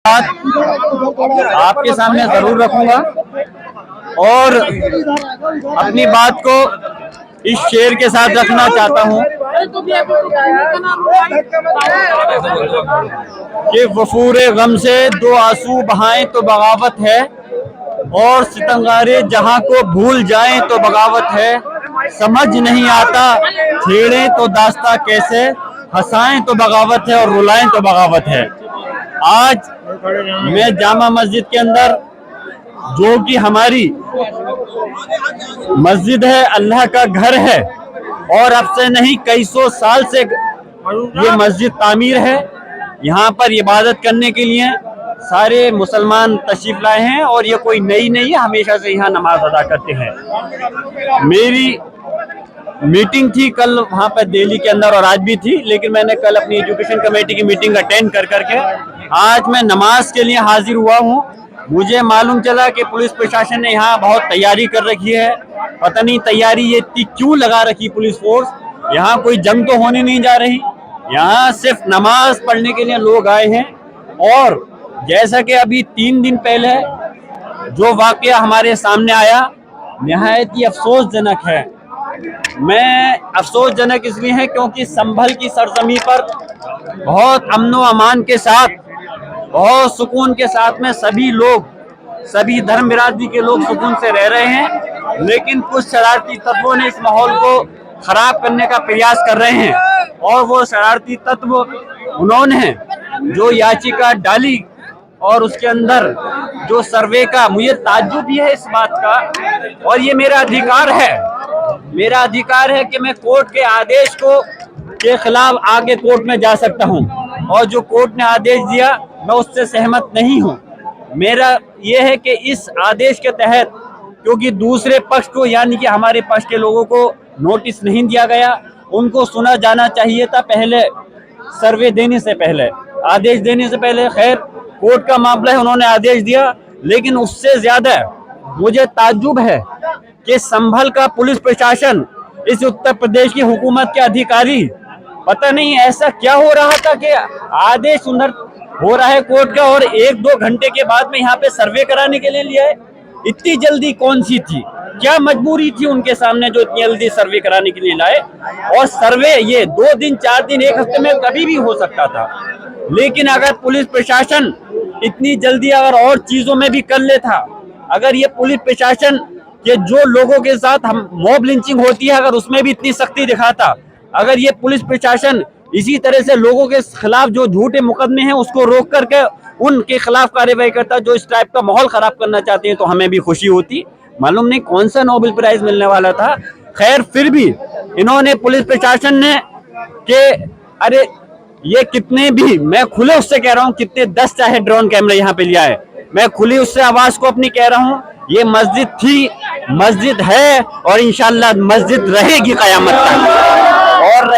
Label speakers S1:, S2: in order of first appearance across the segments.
S1: बात आपके सामने जरूर रखूंगा और अपनी बात को इस शेर के साथ रखना चाहता हूं कि वफूरे गम से दो आंसू बहाएं तो बगावत है, और सितंगारे जहां को भूल जाएं तो बगावत है। समझ नहीं आता छेड़ें तो दास्ता कैसे, हंसाएं तो बगावत है और रुलाएं तो बगावत है। आज मैं जामा मस्जिद के अंदर, जो कि हमारी मस्जिद है, अल्लाह का घर है, और अब से नहीं कई सौ साल से ये मस्जिद तामीर है। यहाँ पर इबादत करने के लिए सारे मुसलमान तशरीफ लाए हैं और ये कोई नई नहीं है, हमेशा से यहाँ नमाज अदा करते हैं। मेरी मीटिंग थी कल वहाँ पर दिल्ली के अंदर और आज भी थी, लेकिन मैंने कल अपनी एजुकेशन कमेटी की मीटिंग अटेंड कर करके आज मैं नमाज के लिए हाजिर हुआ हूँ। मुझे मालूम चला कि पुलिस प्रशासन ने यहाँ बहुत तैयारी कर रखी है। पता नहीं तैयारी ये इतनी क्यों लगा रखी पुलिस फोर्स। यहाँ कोई जंग तो होने नहीं जा रही, यहाँ सिर्फ नमाज पढ़ने के लिए लोग आए हैं। और जैसा कि अभी 3 दिन पहले जो वाकया हमारे सामने आया, निहायत ही अफसोसजनक है। मैं अफसोसजनक इसलिए है क्योंकि संभल की सरजमी पर बहुत अमन व अमान के साथ, बहुत सुकून के साथ में सभी लोग, सभी धर्म बिरादरी के लोग सुकून से रह रहे हैं, लेकिन कुछ शरारती तत्वों ने इस माहौल को खराब करने का प्रयास कर रहे हैं। और वो शरारती तत्व उन्होंने जो याचिका डाली और उसके अंदर जो सर्वे का, मुझे ताज्जुब भी है इस बात का, और ये मेरा अधिकार है, मेरा अधिकार है कि मैं कोर्ट के आदेश को के खिलाफ आगे कोर्ट में जा सकता हूं, और जो कोर्ट ने आदेश दिया मैं उससे सहमत नहीं हूं। मेरा ये है कि इस आदेश के तहत, क्योंकि दूसरे पक्ष को यानी कि हमारे पक्ष के लोगों को नोटिस नहीं दिया गया, उनको सुना जाना चाहिए था पहले, सर्वे देने से पहले, आदेश देने से पहले। खैर कोर्ट का मामला है, उन्होंने आदेश दिया, लेकिन उससे ज्यादा मुझे ताज्जुब है कि संभल का पुलिस प्रशासन, इस उत्तर प्रदेश की हुकूमत के अधिकारी, पता नहीं ऐसा क्या हो रहा था कि आदेश उधर हो रहा है कोर्ट का और 1-2 घंटे के बाद में यहाँ पे सर्वे कराने के लिए लिया है। इतनी जल्दी कौन सी थी, क्या मजबूरी थी उनके सामने जो इतनी जल्दी सर्वे कराने के लिए लाए? और सर्वे ये 2 दिन 4 दिन 1 हफ्ते में कभी भी हो सकता था, लेकिन अगर पुलिस प्रशासन इतनी जल्दी अगर और चीजों में भी कर लेता, अगर ये पुलिस प्रशासन के जो लोगों के साथ हम मॉब लिंचिंग होती है अगर उसमें भी इतनी सख्ती दिखाता, अगर ये पुलिस प्रशासन इसी तरह से लोगों के खिलाफ जो झूठे मुकदमे हैं उसको रोक करके उनके खिलाफ कार्रवाई करता जो इस टाइप का माहौल खराब करना चाहते हैं, तो हमें भी खुशी होती। मालूम नहीं कौन सा नोबेल प्राइज मिलने वाला था। खैर फिर भी इन्होंने, पुलिस प्रशासन ने, कि अरे ये कितने भी, मैं खुले उससे कह रहा हूँ, कितने 10 चाहे ड्रोन कैमरे यहाँ पे लिया है, मैं खुली उससे आवाज को अपनी कह रहा हूँ, ये मस्जिद थी, मस्जिद है और इंशाअल्लाह मस्जिद रहेगी कयामत तक। और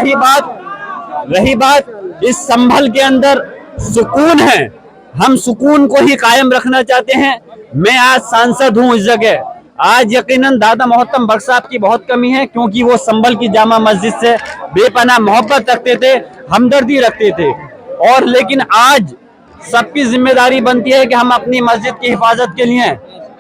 S1: रही बात इस संभल के अंदर सुकून है, हम सुकून को ही कायम रखना चाहते हैं। मैं आज सांसद हूँ इस जगह, आज यकीनन दादा मोहतम बख्श साहब की बहुत कमी है, क्योंकि वो संभल की जामा मस्जिद से बेपनाह मोहब्बत रखते थे, हमदर्दी रखते थे। और लेकिन आज सबकी जिम्मेदारी बनती है कि हम अपनी मस्जिद की हिफाजत के लिए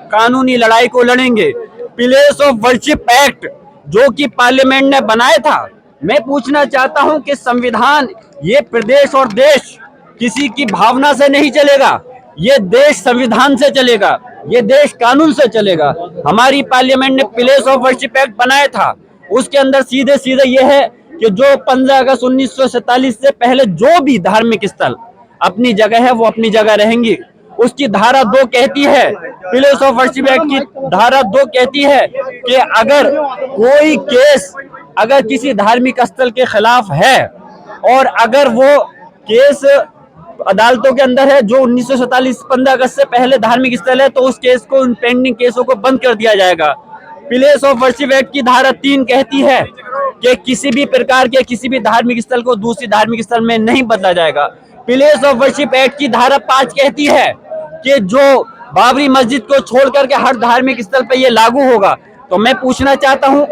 S1: कानूनी लड़ाई को लड़ेंगे। प्लेस ऑफ वर्शिप एक्ट जो कि पार्लियामेंट ने बनाया था, मैं पूछना चाहता हूं कि संविधान, ये प्रदेश और देश किसी की भावना से नहीं चलेगा, ये देश संविधान से चलेगा, ये देश कानून से चलेगा। हमारी पार्लियामेंट ने प्लेस ऑफ वर्शिप एक्ट बनाया था, उसके अंदर सीधे सीधे ये है कि जो 15 अगस्त 1947 से पहले जो भी धार्मिक स्थल अपनी जगह है वो अपनी जगह रहेंगी। उसकी धारा 2 कहती है, प्लेस ऑफ वर्शिप एक्ट की धारा 2 कहती है कि अगर कोई केस अगर किसी धार्मिक स्थल के खिलाफ है और अगर वो केस अदालतों के अंदर है जो 1947 15 अगस्त से पहले धार्मिक स्थल है, तो उस केस को, उन पेंडिंग केसों को बंद कर दिया जाएगा। प्लेस ऑफ वर्शिप एक्ट की धारा 3 कहती है कि किसी भी प्रकार के किसी भी धार्मिक स्थल को दूसरी धार्मिक स्थल में नहीं बदला जाएगा। प्लेस ऑफ वर्शिप एक्ट की धारा 5 कहती है कि जो बाबरी मस्जिद को छोड़ करके हर धार्मिक स्थल पर यह लागू होगा। तो मैं पूछना चाहता हूं,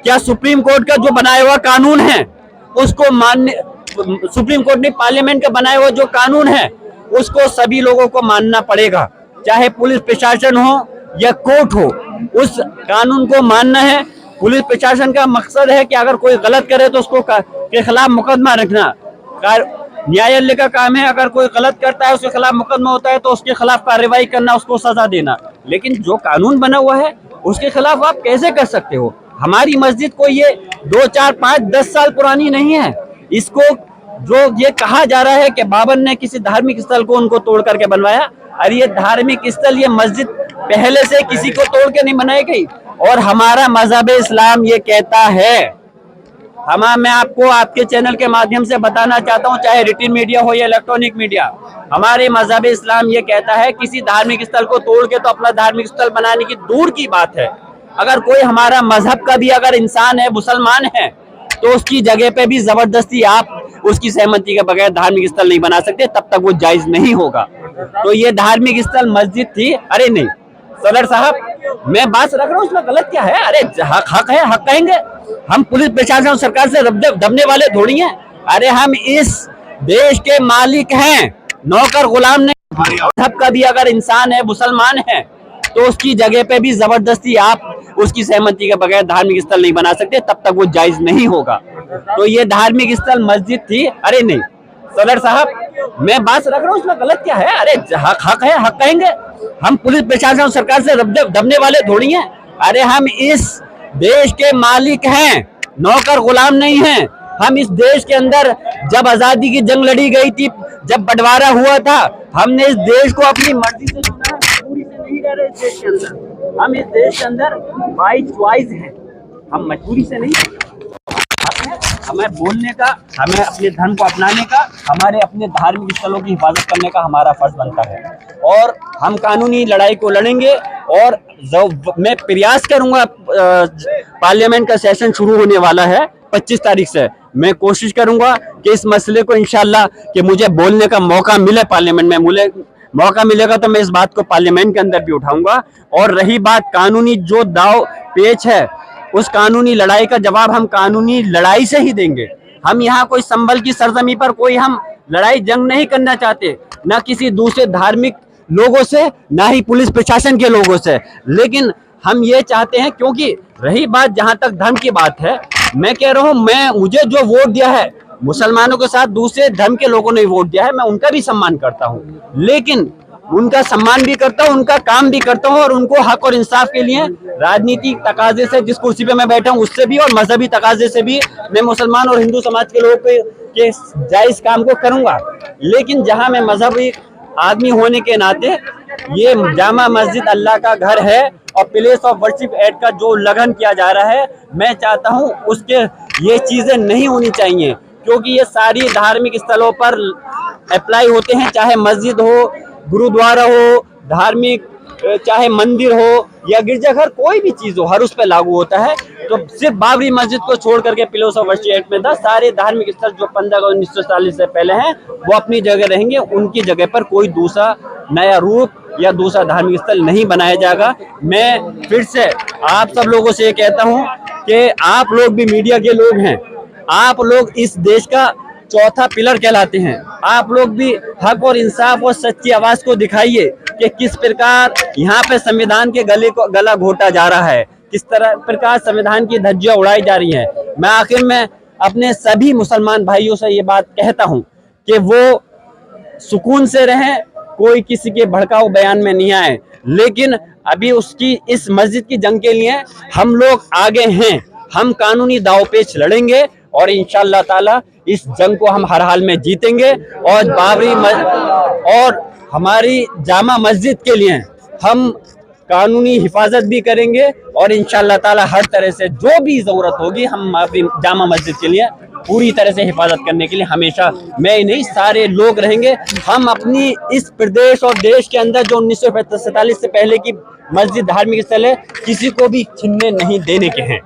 S1: क्या सुप्रीम कोर्ट का जो बनाया हुआ कानून है उसको मान्य, सुप्रीम कोर्ट ने पार्लियामेंट का बनाया हुआ जो कानून है उसको सभी लोगों को मानना पड़ेगा, चाहे पुलिस प्रशासन हो या कोर्ट हो, उस कानून को मानना है। पुलिस प्रशासन का मकसद है कि अगर कोई गलत करे तो उसको के खिलाफ मुकदमा रखना, न्यायालय का काम है। अगर कोई गलत करता है, उसके खिलाफ मुकदमा होता है तो उसके खिलाफ कार्रवाई करना, उसको सजा देना। लेकिन जो कानून बना हुआ है उसके खिलाफ आप कैसे कर सकते हो? हमारी मस्जिद को ये 2, 4, 5, 10 साल पुरानी नहीं है। इसको जो ये कहा जा रहा है कि बाबर ने किसी धार्मिक स्थल को उनको तोड़ करके बनवाया, और ये धार्मिक स्थल, ये मस्जिद पहले से किसी को तोड़ के नहीं बनाई गई। और हमारा मजहब इस्लाम ये कहता है, मैं आपको आपके चैनल के माध्यम से बताना चाहता हूं, चाहे रिटन मीडिया हो या इलेक्ट्रॉनिक मीडिया, हमारे मजहब इस्लाम ये कहता है किसी धार्मिक स्थल को तोड़ के तो अपना धार्मिक स्थल बनाने की दूर की बात है। अगर कोई हमारा मजहब का भी अगर इंसान है, मुसलमान है, तो उसकी जगह पे भी जबरदस्ती आप उसकी सहमति के बगैर धार्मिक स्थल नहीं बना सकते, तब तक वो जायज नहीं होगा। तो ये धार्मिक स्थल मस्जिद थी। अरे नहीं सदर साहब, मैं बात रख रहा हूँ, इसमें गलत क्या है? अरे हक है, हक कहेंगे हम। पुलिस प्रशासन सरकार से दबने वाले थोड़ी हैं। अरे हम इस देश के मालिक हैं, नौकर गुलाम नहीं। मजहब का भी अगर इंसान है, मुसलमान है, तो उसकी जगह पे भी जबरदस्ती आप उसकी सहमति के बगैर धार्मिक स्थल नहीं बना सकते, तब तक वो जायज नहीं होगा। तो ये धार्मिक स्थल मस्जिद थी। अरे नहीं सदर साहब, मैं बात रख रहा हूँ, इसमें गलत क्या है? अरे हक है, हक कहेंगे हम। पुलिस प्रशासन सरकार से दबने वाले थोड़ी हैं। अरे हम इस देश के मालिक हैं, नौकर गुलाम नहीं हैं। हम इस देश के अंदर जब आजादी की जंग लड़ी गई थी, जब बंटवारा हुआ था, हमने इस देश को अपनी मर्जी से चुना, मजबूरी से नहीं रह रहे इस देश के अंदर। हम इस देश के अंदर बाई चॉइस हैं, हम मजबूरी से नहीं। हमें बोलने का, हमें अपने धर्म को अपनाने का, हमारे अपने धार्मिक स्थलों की हिफाजत करने का हमारा फर्ज बनता है। और हम कानूनी लड़ाई को लड़ेंगे। और मैं प्रयास करूंगा, पार्लियामेंट का सेशन शुरू होने वाला है 25 तारीख से। मैं कोशिश करूंगा कि इस मसले को इंशाल्लाह कि मुझे बोलने का मौका मिले पार्लियामेंट में, मुझे मौका मिलेगा तो मैं इस बात को पार्लियामेंट के अंदर भी उठाऊंगा। और रही बात कानूनी जो दाव पेच है, उस कानूनी लड़ाई का जवाब हम कानूनी लड़ाई से ही देंगे। हम यहाँ कोई संभल की सरजमी पर कोई हम लड़ाई जंग नहीं करना चाहते, ना किसी दूसरे धार्मिक लोगों से, ना ही पुलिस प्रशासन के लोगों से। लेकिन हम ये चाहते हैं, क्योंकि रही बात जहां तक धर्म की बात है, मैं कह रहा हूं, मुझे जो वोट दिया है, मुसलमानों के साथ दूसरे धर्म के लोगों ने वोट दिया है, मैं उनका भी सम्मान करता हूं। लेकिन उनका सम्मान भी करता हूं, उनका काम भी करता हूं, और उनको हक और इंसाफ के लिए राजनीतिक तकाजे से, जिस कुर्सी पे मैं बैठा हूं उससे भी, और मजहबी तकाजे से भी मैं मुसलमान और हिंदू समाज के लोगों के जायज काम को करूंगा। लेकिन जहां मैं मजहबी आदमी होने के नाते, ये जामा मस्जिद अल्लाह का घर है और प्लेस ऑफ वर्शिप एक्ट का जो उल्लंघन किया जा रहा है, मैं चाहता हूं उसके ये चीजें नहीं होनी चाहिए। क्योंकि ये सारी धार्मिक स्थलों पर अप्लाई होते हैं, चाहे मस्जिद हो, गुरुद्वारा हो, धार्मिक चाहे मंदिर हो या गिरजाघर, कोई भी चीज हो, हर उस पर लागू होता है। तो सिर्फ बाबरी मस्जिद को छोड़ करके प्लेस ऑफ वर्शिप एक्ट में था, सारे धार्मिक स्थल जो 15 अगस्त 1940 से पहले हैं वो अपनी जगह रहेंगे। उनकी जगह पर कोई दूसरा नया रूप या दूसरा धार्मिक स्थल नहीं बनाया जाएगा। मैं फिर से आप सब लोगों से ये कहता हूँ कि आप लोग भी मीडिया के लोग हैं, आप लोग इस देश का चौथा पिलर कहलाते हैं। आप लोग भी हक और इंसाफ और सच्ची आवाज को दिखाइए कि किस प्रकार यहाँ पे संविधान के गला घोटा जा रहा है, किस तरह प्रकार संविधान की धज्जियां उड़ाई जा रही हैं। मैं आखिर में अपने सभी मुसलमान भाइयों से ये बात कहता हूँ कि वो सुकून से रहें, कोई किसी के भड़काऊ बयान में नहीं आए। लेकिन अभी उसकी इस मस्जिद की जंग के लिए हम लोग आगे हैं, हम कानूनी दावपेच लड़ेंगे और इंशाअल्लाह ताला इस जंग को हम हर हाल में जीतेंगे। और हमारी जामा मस्जिद के लिए हम कानूनी हिफाजत भी करेंगे और इंशाअल्लाह ताला हर तरह से जो भी जरूरत होगी, हम अपनी जामा मस्जिद के लिए पूरी तरह से हिफाजत करने के लिए हमेशा, मैं ही नहीं सारे लोग रहेंगे। हम अपनी इस प्रदेश और देश के अंदर जो 1947 से पहले की मस्जिद धार्मिक स्थल है, किसी को भी छीनने नहीं देने के हैं।